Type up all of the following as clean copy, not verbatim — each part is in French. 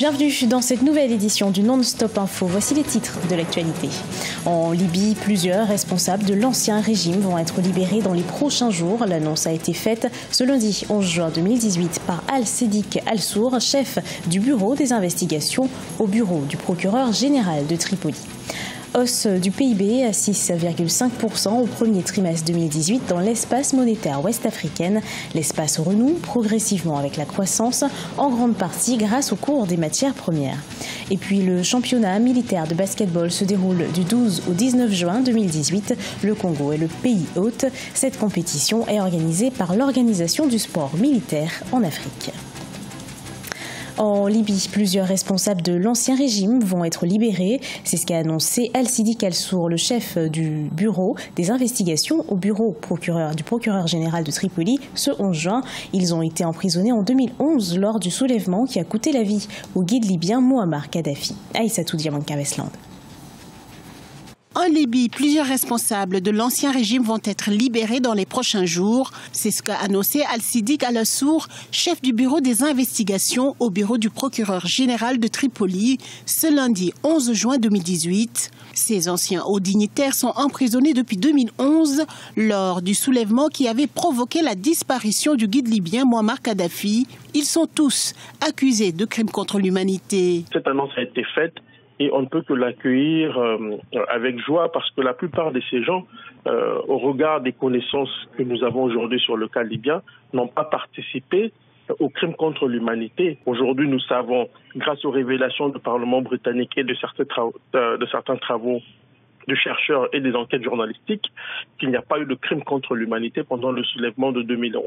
Bienvenue dans cette nouvelle édition du Non-Stop Info. Voici les titres de l'actualité. En Libye, plusieurs responsables de l'ancien régime vont être libérés dans les prochains jours. L'annonce a été faite ce lundi 11 juin 2018 par Al-Sedik Al-Sour, chef du bureau des investigations au bureau du procureur général de Tripoli. Hausse du PIB à 6,5% au premier trimestre 2018 dans l'espace monétaire ouest-africaine. L'espace renoue progressivement avec la croissance, en grande partie grâce au cours des matières premières. Et puis le championnat militaire de basketball se déroule du 12 au 19 juin 2018. Le Congo est le pays hôte. Cette compétition est organisée par l'Organisation du sport militaire en Afrique. En Libye, plusieurs responsables de l'ancien régime vont être libérés. C'est ce qu'a annoncé Al-Sedik Al-Sour, le chef du bureau des investigations au bureau du procureur général de Tripoli, ce 11 juin. Ils ont été emprisonnés en 2011 lors du soulèvement qui a coûté la vie au guide libyen Mouammar Kadhafi. Aïssatou Diamanka-Westland. En Libye, plusieurs responsables de l'ancien régime vont être libérés dans les prochains jours. C'est ce qu'a annoncé Al-Sedik Al-Sour, chef du bureau des investigations au bureau du procureur général de Tripoli, ce lundi 11 juin 2018. Ces anciens hauts dignitaires sont emprisonnés depuis 2011 lors du soulèvement qui avait provoqué la disparition du guide libyen Mouammar Kadhafi. Ils sont tous accusés de crimes contre l'humanité. Cette annonce a été faite. Et on ne peut que l'accueillir avec joie parce que la plupart de ces gens, au regard des connaissances que nous avons aujourd'hui sur le cas libyen, n'ont pas participé aux crimes contre l'humanité. Aujourd'hui, nous savons, grâce aux révélations du Parlement britannique et de certains travaux de chercheurs et des enquêtes journalistiques, qu'il n'y a pas eu de crime contre l'humanité pendant le soulèvement de 2011.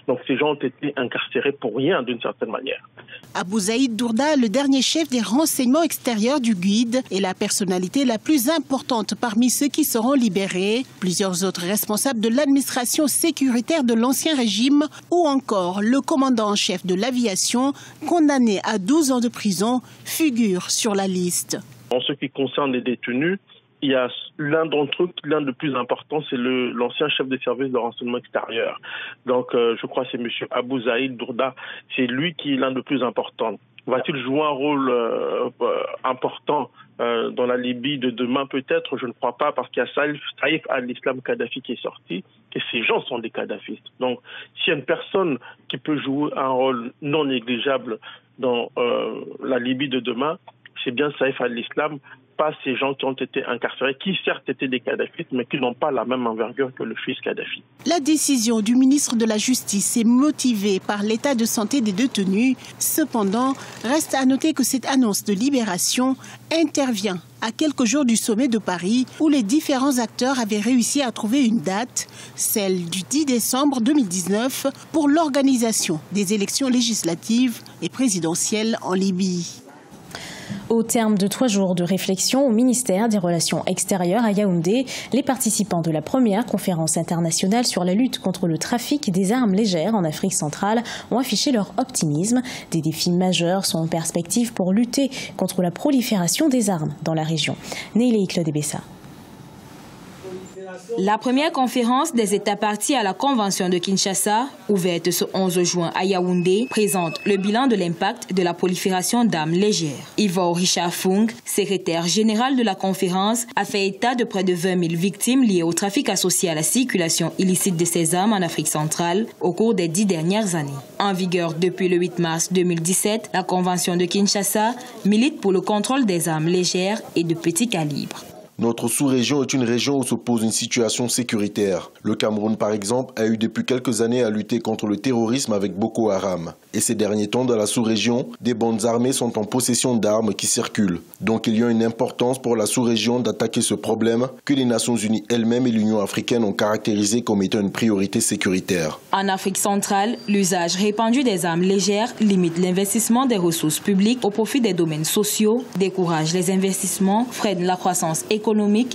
Donc ces gens ont été incarcérés pour rien d'une certaine manière. Abou Zaïd Dourda, le dernier chef des renseignements extérieurs du guide, est la personnalité la plus importante parmi ceux qui seront libérés. Plusieurs autres responsables de l'administration sécuritaire de l'ancien régime ou encore le commandant en chef de l'aviation, condamné à 12 ans de prison, figurent sur la liste. En ce qui concerne les détenus, il y a l'un d'entre eux, l'un des plus importants, c'est l'ancien chef des services de renseignement extérieur. Donc, je crois que c'est M. Abou Zaïd Dourda. C'est lui qui est l'un des plus importants. Va-t-il jouer un rôle important dans la Libye de demain? Peut-être, je ne crois pas, parce qu'il y a Saïf al-Islam Kadhafi qui est sorti, et ces gens sont des kadhafistes. Donc, s'il y a une personne qui peut jouer un rôle non négligeable dans la Libye de demain, c'est bien Saïf al-Islam, pas ces gens qui ont été incarcérés, qui certes étaient des kadhafistes, mais qui n'ont pas la même envergure que le fils Kadhafi. La décision du ministre de la Justice est motivée par l'état de santé des détenus. Cependant, reste à noter que cette annonce de libération intervient à quelques jours du sommet de Paris, où les différents acteurs avaient réussi à trouver une date, celle du 10 décembre 2019, pour l'organisation des élections législatives et présidentielles en Libye. Au terme de 3 jours de réflexion au ministère des Relations extérieures à Yaoundé, les participants de la première conférence internationale sur la lutte contre le trafic des armes légères en Afrique centrale ont affiché leur optimisme. Des défis majeurs sont en perspective pour lutter contre la prolifération des armes dans la région. Neilei Claude Bessa. La première conférence des États partis à la Convention de Kinshasa, ouverte ce 11 juin à Yaoundé, présente le bilan de l'impact de la prolifération d'armes légères. Ivor Richard Fung, secrétaire général de la conférence, a fait état de près de 20 000 victimes liées au trafic associé à la circulation illicite de ces armes en Afrique centrale au cours des 10 dernières années. En vigueur depuis le 8 mars 2017, la Convention de Kinshasa milite pour le contrôle des armes légères et de petit calibre. Notre sous-région est une région où se pose une situation sécuritaire. Le Cameroun, par exemple, a eu depuis quelques années à lutter contre le terrorisme avec Boko Haram. Et ces derniers temps, dans la sous-région, des bandes armées sont en possession d'armes qui circulent. Donc il y a une importance pour la sous-région d'attaquer ce problème que les Nations Unies elles-mêmes et l'Union africaine ont caractérisé comme étant une priorité sécuritaire. En Afrique centrale, l'usage répandu des armes légères limite l'investissement des ressources publiques au profit des domaines sociaux, décourage les investissements, freine la croissance économique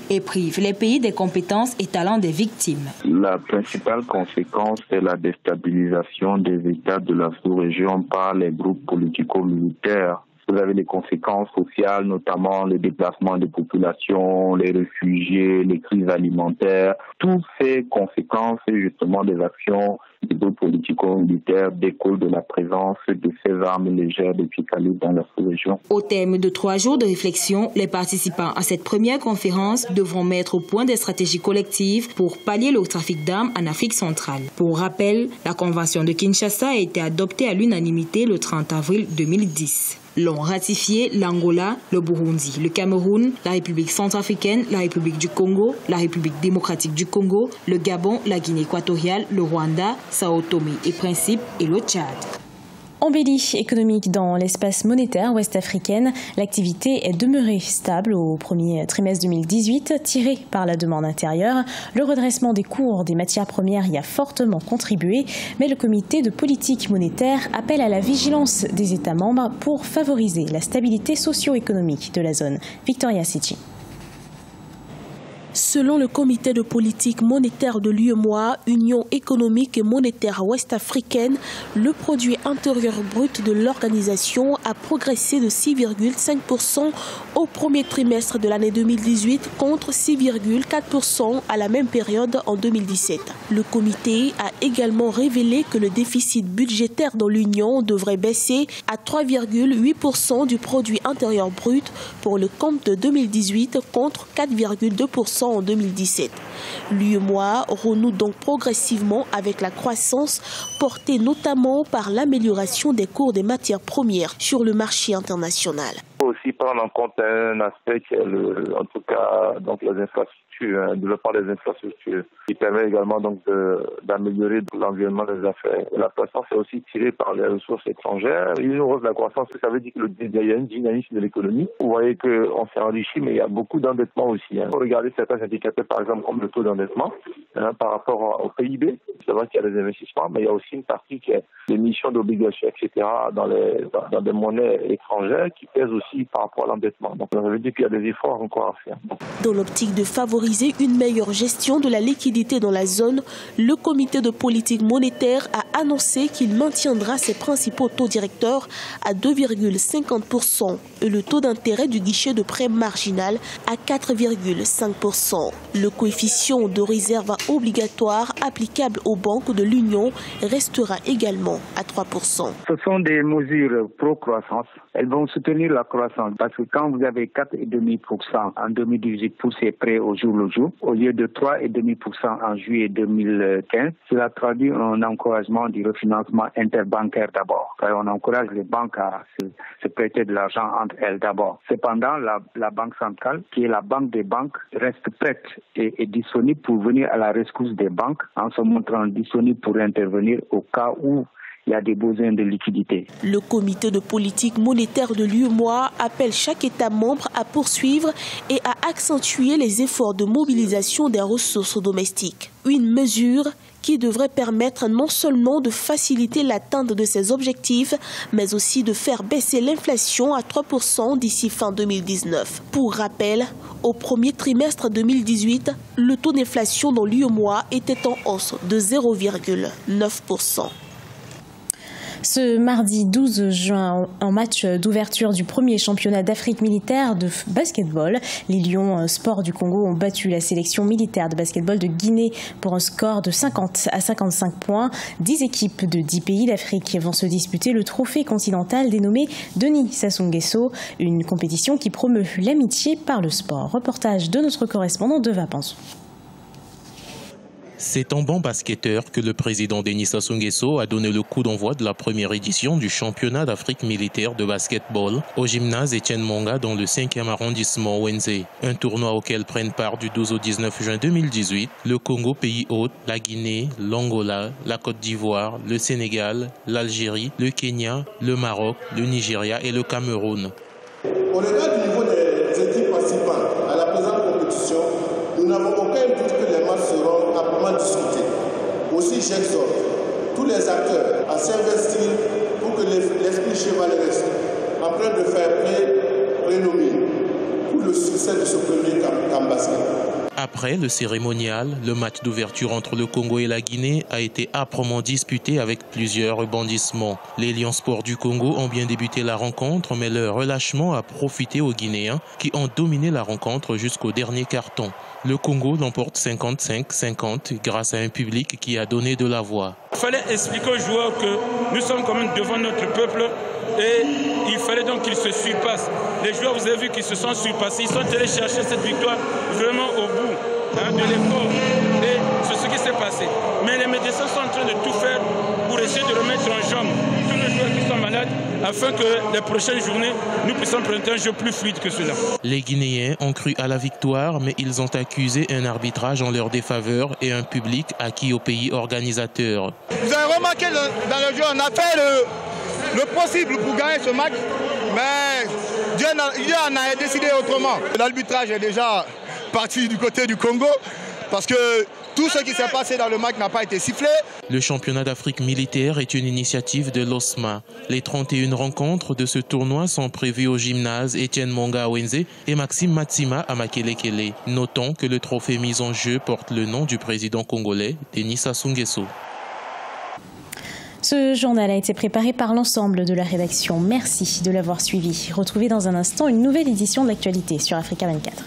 et prive les pays des compétences et talents des victimes. La principale conséquence est la déstabilisation des États de la sous-région par les groupes politico-militaires. Vous avez des conséquences sociales, notamment le déplacement des populations, les réfugiés, les crises alimentaires. Toutes ces conséquences, c'est justement des actions des groupes politico-militaires découle de la présence de ces armes légères de petit calibre dans la sous-région. Au terme de 3 jours de réflexion, les participants à cette première conférence devront mettre au point des stratégies collectives pour pallier le trafic d'armes en Afrique centrale. Pour rappel, la Convention de Kinshasa a été adoptée à l'unanimité le 30 avril 2010. L'ont ratifié l'Angola, le Burundi, le Cameroun, la République centrafricaine, la République du Congo, la République démocratique du Congo, le Gabon, la Guinée équatoriale, le Rwanda, Sao Tomé et Principe et le Tchad. Embellie économique dans l'espace monétaire ouest-africaine, l'activité est demeurée stable au premier trimestre 2018, tirée par la demande intérieure. Le redressement des cours des matières premières y a fortement contribué, mais le comité de politique monétaire appelle à la vigilance des États membres pour favoriser la stabilité socio-économique de la zone. Victoria Sitchi. Selon le comité de politique monétaire de l'UEMOA, Union économique et monétaire ouest-africaine, le produit intérieur brut de l'organisation a progressé de 6,5% au premier trimestre de l'année 2018 contre 6,4% à la même période en 2017. Le comité a également révélé que le déficit budgétaire dans l'Union devrait baisser à 3,8% du produit intérieur brut pour le compte de 2018 contre 4,2% en 2017. L'UEMOA renoue donc progressivement avec la croissance portée notamment par l'amélioration des cours des matières premières sur le marché international. Il faut aussi prendre en compte un aspect qui est en tout cas donc les infrastructures, le développement des infrastructures, qui permet également donc d'améliorer l'environnement des affaires. La croissance est aussi tirée par les ressources étrangères. Une hausse de la croissance, ça veut dire qu'il y a une dynamisme de l'économie. Vous voyez qu'on s'est enrichi, mais il y a beaucoup d'endettement aussi. Regardez certains indicateurs, par exemple, comme le taux d'endettement par rapport au PIB. C'est vrai qu'il y a des investissements, mais il y a aussi une partie qui est l'émission d'obligations, etc., dans des monnaies étrangères qui pèsent aussi par rapport à l'endettement. Donc, ça veut dire qu'il y a des efforts encore à faire. Dans l'optique de favoriser une meilleure gestion de la liquidité dans la zone, le comité de politique monétaire a annoncé qu'il maintiendra ses principaux taux directeurs à 2,50% et le taux d'intérêt du guichet de prêt marginal à 4,5%. Le coefficient de réserve obligatoire applicable aux banques de l'Union restera également à 3%. Ce sont des mesures pro-croissance. Elles vont soutenir la croissance parce que quand vous avez 4,5% en 2018 pour ces prêts au jour le jour, au lieu de 3,5% en juillet 2015, cela traduit un encouragement du refinancement interbancaire d'abord. Car on encourage les banques à se prêter de l'argent entre elles d'abord. Cependant, la Banque centrale, qui est la banque des banques, reste prête et disponible pour venir à la rescousse des banques en se montrant disponible pour intervenir au cas où il y a des besoins de liquidité. Le comité de politique monétaire de l'UEMOA appelle chaque État membre à poursuivre et à accentuer les efforts de mobilisation des ressources domestiques. Une mesure qui devrait permettre non seulement de faciliter l'atteinte de ces objectifs, mais aussi de faire baisser l'inflation à 3% d'ici fin 2019. Pour rappel, au premier trimestre 2018, le taux d'inflation dans l'UEMOA était en hausse de 0,9%. Ce mardi 12 juin, en match d'ouverture du premier championnat d'Afrique militaire de basketball, les Lions Sport du Congo ont battu la sélection militaire de basketball de Guinée pour un score de 50 à 55 points. 10 équipes de 10 pays d'Afrique vont se disputer le trophée continental dénommé Denis Sassou Nguesso, une compétition qui promeut l'amitié par le sport. Reportage de notre correspondant de Vapenzo. C'est en bon basketteur que le président Denis Sassou Nguesso a donné le coup d'envoi de la première édition du championnat d'Afrique militaire de basketball au gymnase Étienne Monga dans le 5e arrondissement Wenzé. Un tournoi auquel prennent part du 12 au 19 juin 2018 le Congo, pays hôte, la Guinée, l'Angola, la Côte d'Ivoire, le Sénégal, l'Algérie, le Kenya, le Maroc, le Nigeria et le Cameroun. Au regard du niveau des équipes participantes à la présente compétition, nous n'avons aucun doute que les matchs seront amplement discutés. Aussi, j'exhorte tous les acteurs à s'investir pour que l'esprit chevaleresque, en train de faire play, prénomine pour le succès de ce premier camp basket. Après le cérémonial, le match d'ouverture entre le Congo et la Guinée a été âprement disputé avec plusieurs rebondissements. Les Lions Sports du Congo ont bien débuté la rencontre, mais leur relâchement a profité aux Guinéens qui ont dominé la rencontre jusqu'au dernier carton. Le Congo l'emporte 55-50 grâce à un public qui a donné de la voix. Il fallait expliquer aux joueurs que nous sommes quand même devant notre peuple et il fallait donc qu'ils se surpassent. Les joueurs, vous avez vu qu'ils se sont surpassés, ils sont allés chercher cette victoire vraiment au bout de l'effort. Et c'est ce qui s'est passé. Mais les médecins sont en train de tout faire pour essayer de remettre en jambe tous les joueurs qui sont malades afin que les prochaines journées, nous puissions présenter un jeu plus fluide que cela. Les Guinéens ont cru à la victoire, mais ils ont accusé un arbitrage en leur défaveur et un public acquis au pays organisateur. Vous avez remarqué dans le jeu, on a fait le possible pour gagner ce match, mais Dieu en a décidé autrement. L'arbitrage est déjà parti du côté du Congo parce que tout ce qui s'est passé dans le match n'a pas été sifflé. Le championnat d'Afrique militaire est une initiative de l'OSMA. Les 31 rencontres de ce tournoi sont prévues au gymnase Etienne Monga à Wenze et Maxime Matsima à Makelekele. Notons que le trophée mis en jeu porte le nom du président congolais, Denis Sassou Nguesso. Ce journal a été préparé par l'ensemble de la rédaction. Merci de l'avoir suivi. Retrouvez dans un instant une nouvelle édition de l'actualité sur Africa 24.